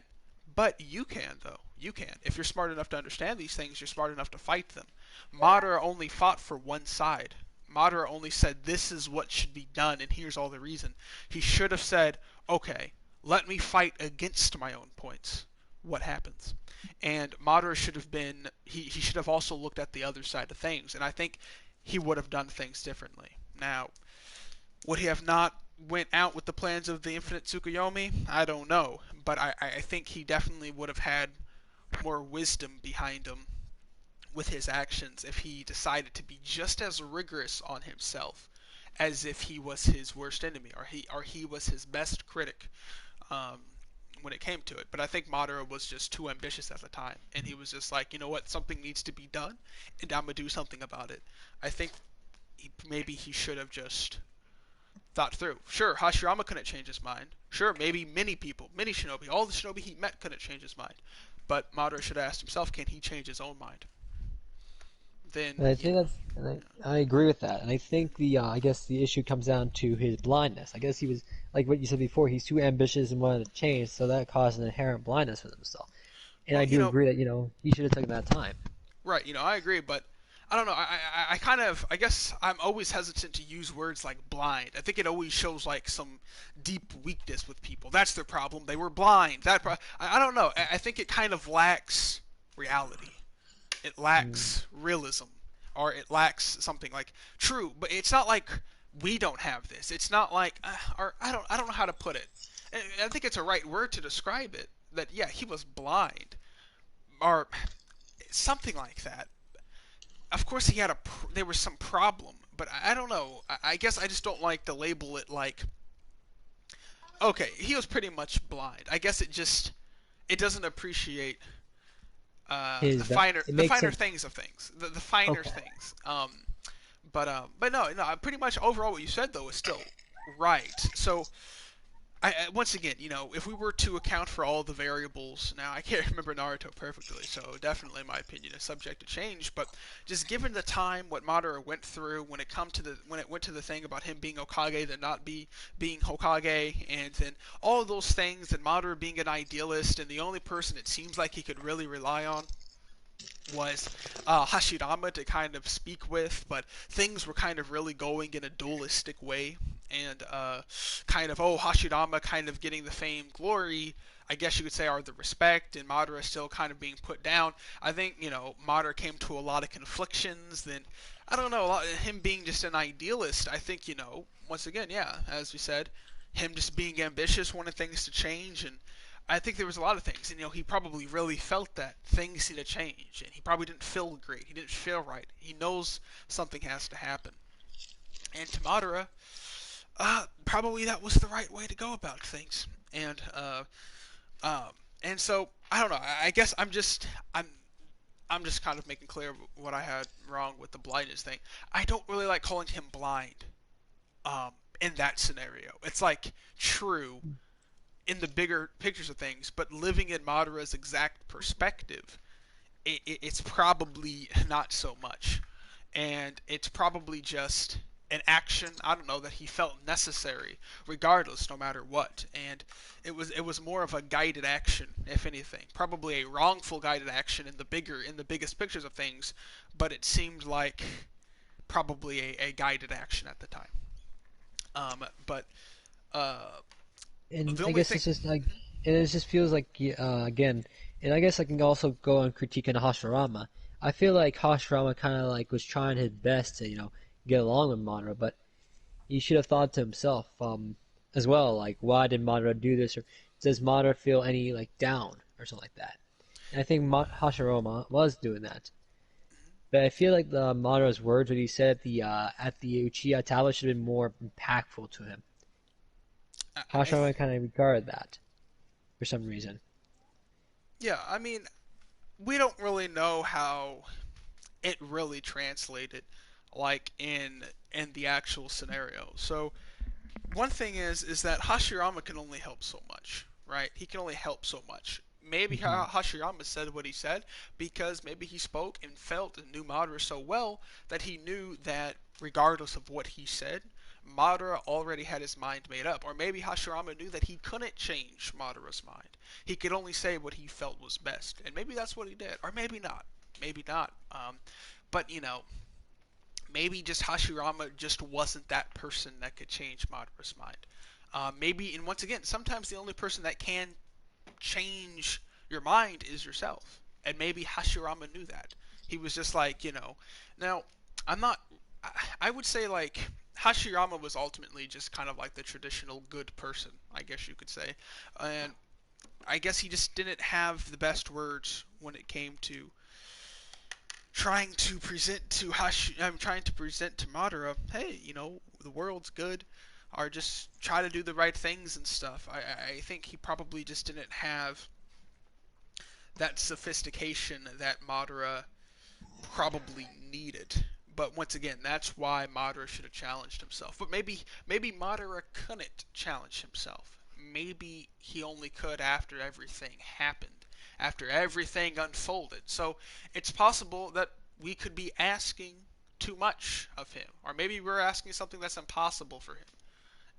But you can, though. You can. If you're smart enough to understand these things, you're smart enough to fight them. Madara only fought for one side. Madara only said, this is what should be done, and here's all the reason. He should have said, okay, let me fight against my own points. What happens? And Madara should have been, he should have also looked at the other side of things, and I think he would have done things differently. Now, would he have not went out with the plans of the Infinite Tsukuyomi? I don't know, but I think he definitely would have had more wisdom behind him with his actions if he decided to be just as rigorous on himself as if he was his worst enemy or he was his best critic um, when it came to it. But I think Madara was just too ambitious at the time, and he was just like, you know what, something needs to be done, and I'm gonna do something about it. I think maybe he should have just thought through. Sure, Hashirama couldn't change his mind. Sure, maybe many people, many shinobi, all the shinobi he met couldn't change his mind. But Madara should have asked himself, can he change his own mind? Then, And I yeah. think I agree with that. And I think I guess the issue comes down to his blindness. I guess he was like what you said before. He's too ambitious and wanted to change, so that caused an inherent blindness with himself. And Well, I do agree that he should have taken that time. right, I agree, but I don't know. I kind of, I guess I'm always hesitant to use words like blind. I think it always shows like some deep weakness with people. That's their problem. They were blind. I don't know. I think it kind of lacks reality. It Mm. lacks realism, or it lacks something like true. But it's not like we don't have this. It's not like, or I don't know how to put it. I think it's a right word to describe it. That yeah, he was blind, or something like that. Of course, there was some problem, but I don't know. I guess I just don't like to label it like okay, he was pretty much blind. I guess it doesn't appreciate His that it the makes finer him things of things, the finer okay. things. But no, pretty much overall what you said though is still right. So once again, if we were to account for all the variables, now I can't remember Naruto perfectly, so definitely my opinion is subject to change. But just given the time, what Madara went through when it went to the thing about him being Hokage, then not being Hokage, and then all of those things, and Madara being an idealist, and the only person it seems like he could really rely on was Hashirama to kind of speak with, but things were kind of really going in a dualistic way, and kind of Hashirama kind of getting the fame, glory. I guess you could say are the respect, and Madara still kind of being put down. I think Madara came to a lot of conflictions. Then I don't know, him being just an idealist. I think once again, yeah, as we said, him just being ambitious, wanting things to change, and I think there was a lot of things, and he probably really felt that things need to change, and he probably didn't feel great. He didn't feel right. He knows something has to happen. And to Madara, probably that was the right way to go about things. Um, and so I don't know. I guess I'm just kind of making clear what I had wrong with the blindness thing. I don't really like calling him blind. Um, in that scenario, it's like true. in the bigger pictures of things, but living in Madara's exact perspective, it's probably not so much. And it's probably just an action, I don't know, that he felt necessary regardless, no matter what. And it was more of a guided action, if anything, probably a wrongful guided action in the biggest pictures of things, but it seemed like probably a guided action at the time. But uh, And the I only guess thing. it's just like, and it just feels like again, and I guess I can also go on critiquing Hashirama. I feel like Hashirama kind of like was trying his best to get along with Madara, but he should have thought to himself as well, like why did Madara do this, or does Madara feel any like down or something like that? And I think Hashirama was doing that, but I feel like the Madara's words, what he said at the Uchiha tablet, should have been more impactful to him. I Hashirama kind of regarded that for some reason. Yeah, I mean, we don't really know how it really translated, like in the actual scenario. So one thing is that Hashirama can only help so much, right? He can only help so much. Maybe Hmm. Hashirama said what he said because maybe he spoke and felt and knew Madara so well that he knew that regardless of what he said, Madara already had his mind made up. Or maybe Hashirama knew that he couldn't change Madara's mind. He could only say what he felt was best. And maybe that's what he did. Or maybe not. Maybe not. But, maybe just Hashirama just wasn't that person that could change Madara's mind. Maybe, and once again, sometimes the only person that can change your mind is yourself. And maybe Hashirama knew that. He was just like, Now, I'm not. I would say, like, Hashirama was ultimately just kind of like the traditional good person, I guess you could say. And I guess he just didn't have the best words when it came to I'm trying to present to Madara, hey, the world's good, or just try to do the right things and stuff. I think he probably just didn't have that sophistication that Madara probably needed. But once again, that's why Madara should have challenged himself. But maybe Madara couldn't challenge himself. Maybe he only could after everything happened, after everything unfolded. So it's possible that we could be asking too much of him, or maybe we're asking something that's impossible for him,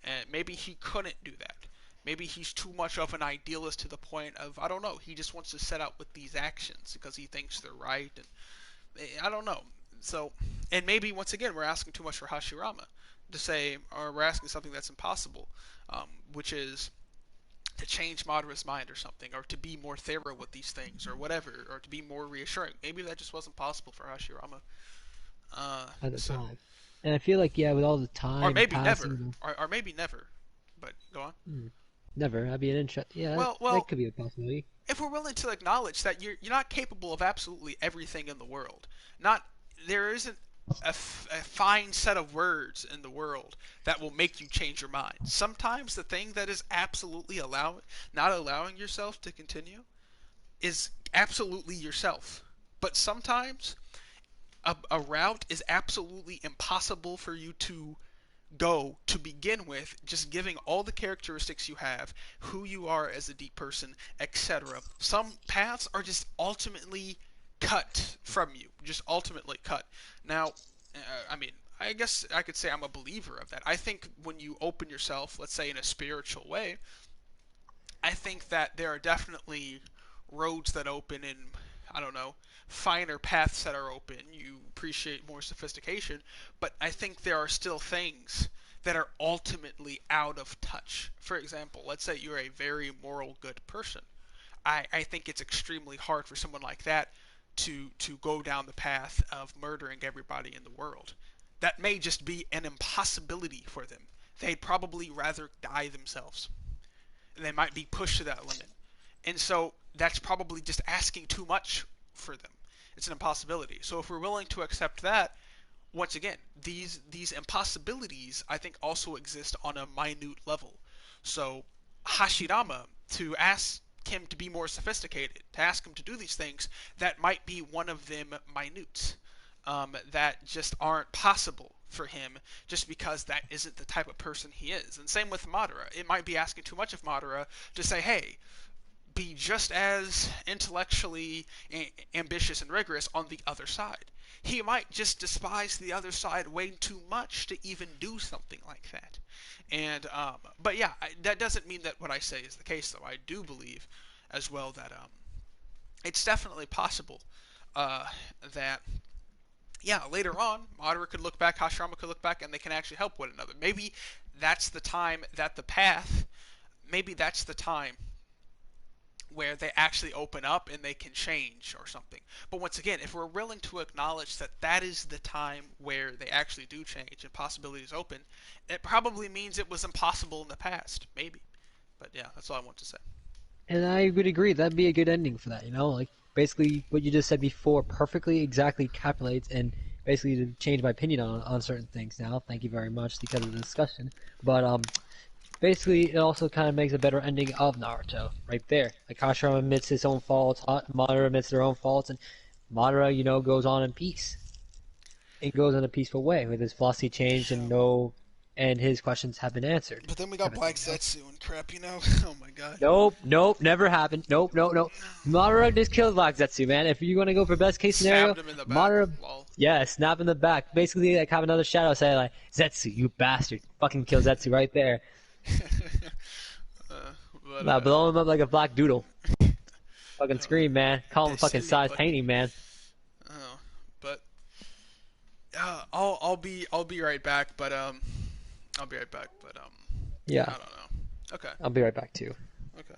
and maybe he couldn't do that. Maybe he's too much of an idealist to the point of, I don't know, he just wants to set out with these actions because he thinks they're right, and I don't know. So, and maybe once again we're asking too much for Hashirama to say, or we're asking something that's impossible, which is to change Madara's mind or something, or to be more thorough with these things, or whatever, or to be more reassuring. Maybe that just wasn't possible for Hashirama. At the So, time. And I feel like, yeah, with all the or time maybe never, passing, or maybe never. But go on. never. That'd be an interest. Yeah, that, Well, that well, could be a possibility. if we're willing to acknowledge that you're not capable of absolutely everything in the world, not there isn't a fine set of words in the world that will make you change your mind. Sometimes the thing that is absolutely not allowing yourself to continue is absolutely yourself. But sometimes a route is absolutely impossible for you to go to begin with, just giving all the characteristics you have, who you are as a deep person, etc. Some paths are just ultimately cut from you, just ultimately cut. Now, I mean, I guess I could say I'm a believer of that. I think when you open yourself, let's say in a spiritual way, I think that there are definitely roads that open in, I don't know, finer paths that are open. You appreciate more sophistication, but I think there are still things that are ultimately out of touch. For example, let's say you're a very moral good person. I think it's extremely hard for someone like that to go down the path of murdering everybody in the world. That may just be an impossibility for them. They'd probably rather die themselves. They might be pushed to that limit. And so that's probably just asking too much for them. It's an impossibility. So if we're willing to accept that, once again, these impossibilities I think also exist on a minute level. So Hashirama, to ask him to be more sophisticated, to ask him to do these things, that might be one of them minute, that just aren't possible for him just because that isn't the type of person he is. And same with Madara. It might be asking too much of Madara to say, hey, be just as intellectually ambitious and rigorous on the other side. He might just despise the other side way too much to even do something like that. And but yeah, that doesn't mean that what I say is the case, though. I do believe as well that it's definitely possible uh, that yeah, later on, Madara could look back, Hashirama could look back, and they can actually help one another. Maybe that's the time that the path, maybe that's the time where they actually open up and they can change or something. But once again, if we're willing to acknowledge that that is the time where they actually do change and possibilities open, it probably means it was impossible in the past. Maybe. But yeah, that's all I want to say. And I would agree that'd be a good ending for that. Like basically what you just said before perfectly exactly capitulates and basically to change my opinion on certain things now. Thank you very much because of the discussion. But basically it also kind of makes a better ending of Naruto right there. Like Hashirama admits his own faults, Madara admits their own faults, and Madara, goes on in peace. It goes in a peaceful way with his philosophy changed Yeah. and his questions have been answered. But then we got Kind of Black thing. Zetsu and crap. Oh my god. Nope, nope, never happened. Nope, nope, nope. Madara just killed Black Zetsu, man. If you want to go for best case scenario, Stabbed him in the back. Madara, Lol. yeah, snap in the back. Basically, like have another shadow say like, Zetsu, you bastard, fucking kill Zetsu right there. uh, but Now blow him up like a black doodle. Fucking uh, scream, man. Call him fucking silly size but painting, man. oh, but I'll be right back. But I'll be right back. But Yeah, I don't know. Okay. I'll be right back too. Okay.